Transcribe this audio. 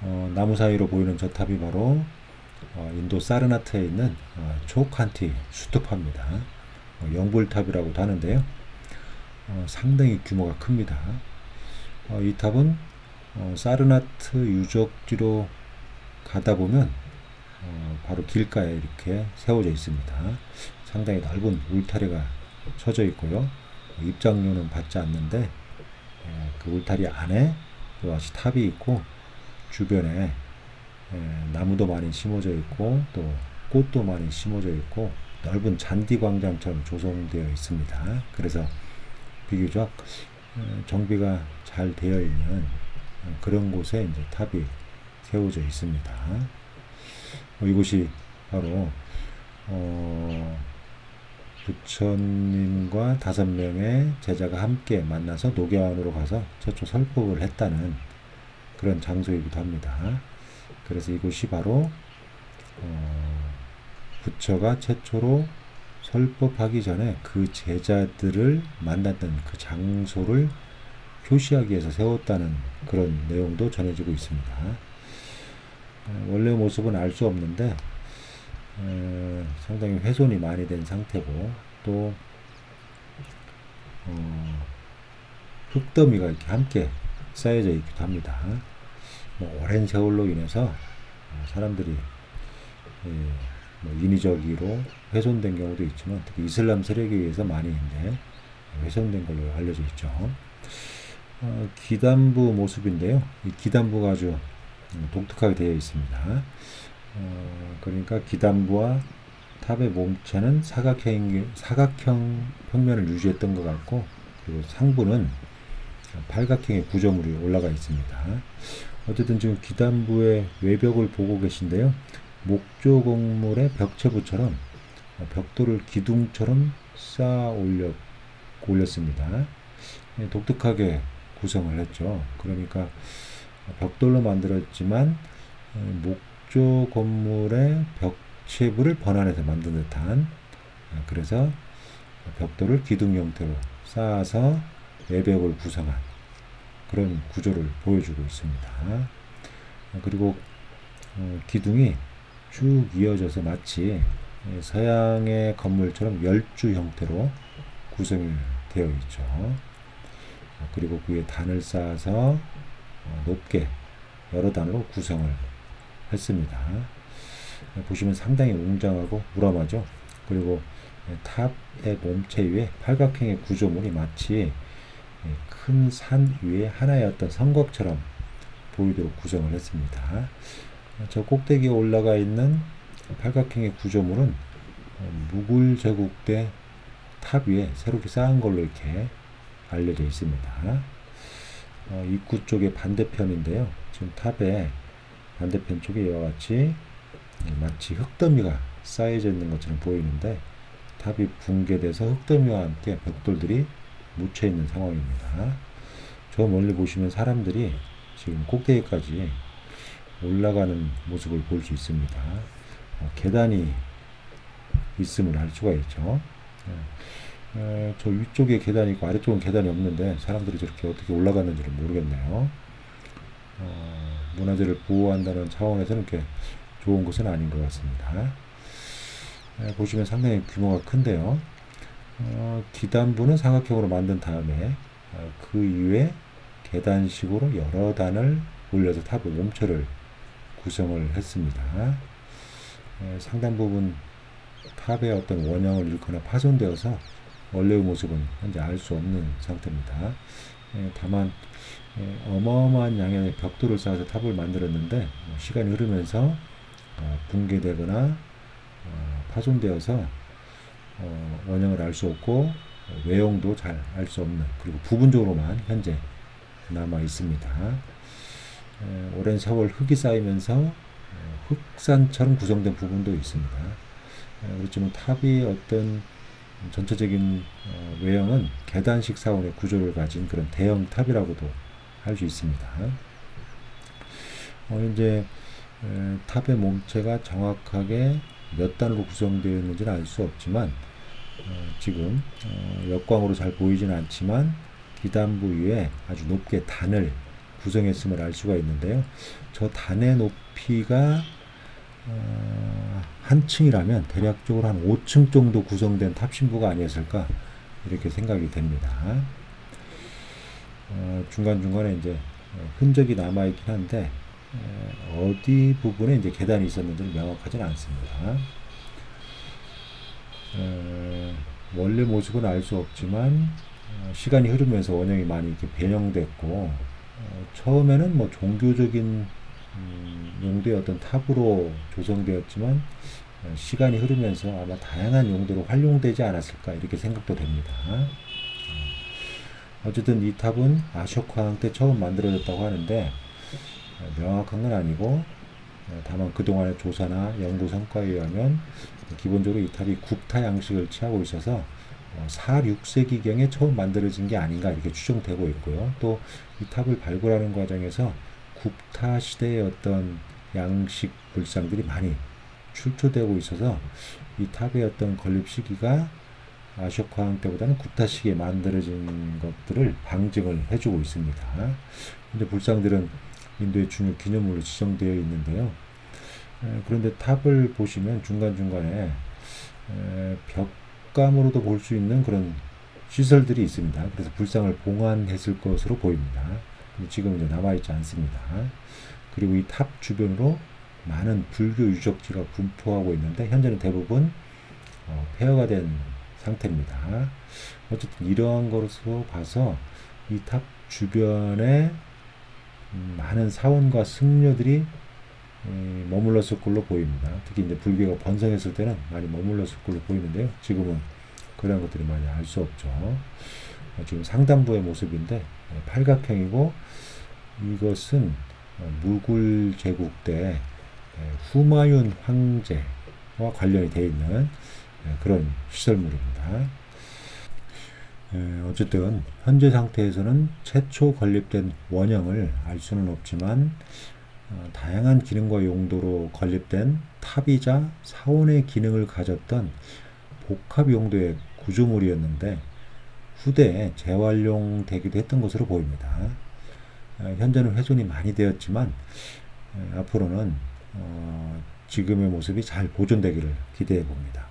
나무 사이로 보이는 저 탑이 바로 인도 사르나트에 있는 초칸티 수트파입니다. 영불탑이라고도 하는데요. 상당히 규모가 큽니다. 이 탑은 사르나트 유적지로 가다 보면 바로 길가에 이렇게 세워져 있습니다. 상당히 넓은 울타리가 쳐져 있고요. 입장료는 받지 않는데 그 울타리 안에 또다시 탑이 있고 주변에 나무도 많이 심어져 있고 또 꽃도 많이 심어져 있고 넓은 잔디 광장처럼 조성되어 있습니다. 그래서 비교적 정비가 잘 되어 있는 그런 곳에 이제 탑이 세워져 있습니다. 이곳이 바로 부처님과 5명의 제자가 함께 만나서 녹야원으로 가서 최초 설법을 했다는 그런 장소이기도 합니다. 그래서 이곳이 바로 부처가 최초로 설법하기 전에 그 제자들을 만났던 그 장소를 표시하기 위해서 세웠다는 그런 내용도 전해지고 있습니다. 원래 모습은 알 수 없는데 상당히 훼손이 많이 된 상태고 또 흙더미가 이렇게 함께 쌓여져 있기도 합니다. 오랜 세월로 인해서 사람들이 인위적으로 훼손된 경우도 있지만 특히 이슬람 세력에 의해서 많이 이제 훼손된 걸로 알려져 있죠. 기단부 모습인데요. 이 기단부가 아주 독특하게 되어 있습니다. 그러니까 기단부와 탑의 몸체는 사각형 평면을 유지했던 것 같고 그리고 상부는 팔각형의 구조물이 올라가 있습니다. 어쨌든 지금 기단부의 외벽을 보고 계신데요. 목조 건물의 벽체부처럼 벽돌을 기둥처럼 쌓아 올렸습니다. 독특하게 구성을 했죠. 그러니까 벽돌로 만들었지만 목조 건물의 벽체부를 번안해서 만든 듯한 그래서 벽돌을 기둥 형태로 쌓아서 외벽을 구성한 그런 구조를 보여주고 있습니다. 그리고 기둥이 쭉 이어져서 마치 서양의 건물처럼 열주 형태로 구성이 되어 있죠. 그리고 그 위에 단을 쌓아서 높게 여러 단으로 구성을 했습니다. 보시면 상당히 웅장하고 우람하죠. 그리고 탑의 몸체 위에 팔각형의 구조물이 마치 큰 산 위에 하나의 어떤 성곽처럼 보이도록 구성을 했습니다. 저 꼭대기에 올라가 있는 팔각형의 구조물은 무굴 제국 때 탑 위에 새롭게 쌓은 걸로 이렇게 알려져 있습니다. 입구 쪽의 반대편인데요. 지금 탑의 반대편 쪽에 이와 같이 마치 흙더미가 쌓여져 있는 것처럼 보이는데 탑이 붕괴돼서 흙더미와 함께 벽돌들이 묻혀 있는 상황입니다. 저 멀리 보시면 사람들이 지금 꼭대기까지 올라가는 모습을 볼 수 있습니다. 계단이 있음을 알 수가 있죠. 저 위쪽에 계단이 있고 아래쪽은 계단이 없는데 사람들이 저렇게 어떻게 올라갔는지를 모르겠네요. 문화재를 보호한다는 차원에서는 이렇게 좋은 것은 아닌 것 같습니다. 보시면 상당히 규모가 큰데요. 기단부는 사각형으로 만든 다음에 그 이후에 계단식으로 여러 단을 올려서 탑의 몸체를 구성을 했습니다. 상당 부분 탑의 어떤 원형을 잃거나 파손되어서 원래의 모습은 현재 알 수 없는 상태입니다. 다만 어마어마한 양의 벽돌을 쌓아서 탑을 만들었는데 시간이 흐르면서 붕괴되거나 파손되어서 원형을 알 수 없고 외형도 잘 알 수 없는 그리고 부분적으로만 현재 남아 있습니다. 오랜 세월 흙이 쌓이면서 흑산처럼 구성된 부분도 있습니다. 그렇지만 탑이 어떤 전체적인 외형은 계단식 사원의 구조를 가진 그런 대형 탑이라고도 할 수 있습니다. 이제 탑의 몸체가 정확하게 몇 단으로 구성되어 있는지는 알 수 없지만 지금 역광으로 잘 보이지는 않지만 기단부 위에 아주 높게 단을 구성했음을 알 수가 있는데요. 저 단의 높이가 한 층이라면 대략적으로 한 5층 정도 구성된 탑신부가 아니었을까 이렇게 생각이 됩니다. 중간중간에 이제 흔적이 남아있긴 한데 어디 부분에 이제 계단이 있었는지는 명확하지는 않습니다. 원래 모습은 알 수 없지만 시간이 흐르면서 원형이 많이 이렇게 변형됐고 처음에는 뭐 종교적인 용도의 어떤 탑으로 조성되었지만 시간이 흐르면서 아마 다양한 용도로 활용되지 않았을까 이렇게 생각도 됩니다. 어쨌든 이 탑은 아쇼카왕 때 처음 만들어졌다고 하는데 명확한 건 아니고 다만 그동안의 조사나 연구 성과에 의하면 기본적으로 이 탑이 굽타 양식을 취하고 있어서 4, 6세기경에 처음 만들어진 게 아닌가 이렇게 추정되고 있고요. 또 이 탑을 발굴하는 과정에서 굽타 시대의 어떤 양식 불상들이 많이 출토되고 있어서 이 탑의 어떤 건립 시기가 아쇼카왕 때보다는 굽타 시기에 만들어진 것들을 방증을 해주고 있습니다. 근데 불상들은 인도의 중요 기념물로 지정되어 있는데요. 그런데 탑을 보시면 중간중간에 벽감으로도 볼 수 있는 그런 시설들이 있습니다. 그래서 불상을 봉안했을 것으로 보입니다. 지금은 이제 남아있지 않습니다. 그리고 이 탑 주변으로 많은 불교 유적지가 분포하고 있는데 현재는 대부분 폐허가 된 상태입니다. 어쨌든 이러한 것으로 봐서 이 탑 주변에 많은 사원과 승려들이 머물렀을 걸로 보입니다. 특히 이제 불교가 번성했을 때는 많이 머물렀을 걸로 보이는데요. 지금은 그런 것들이 많이 알 수 없죠. 지금 상단부의 모습인데 팔각형이고 이것은 무굴 제국 때 후마윤 황제와 관련이 되어 있는 그런 시설물입니다. 어쨌든 현재 상태에서는 최초 건립된 원형을 알 수는 없지만 다양한 기능과 용도로 건립된 탑이자 사원의 기능을 가졌던 복합 용도의 구조물이었는데 후대에 재활용되기도 했던 것으로 보입니다. 현재는 훼손이 많이 되었지만 앞으로는 지금의 모습이 잘 보존되기를 기대해 봅니다.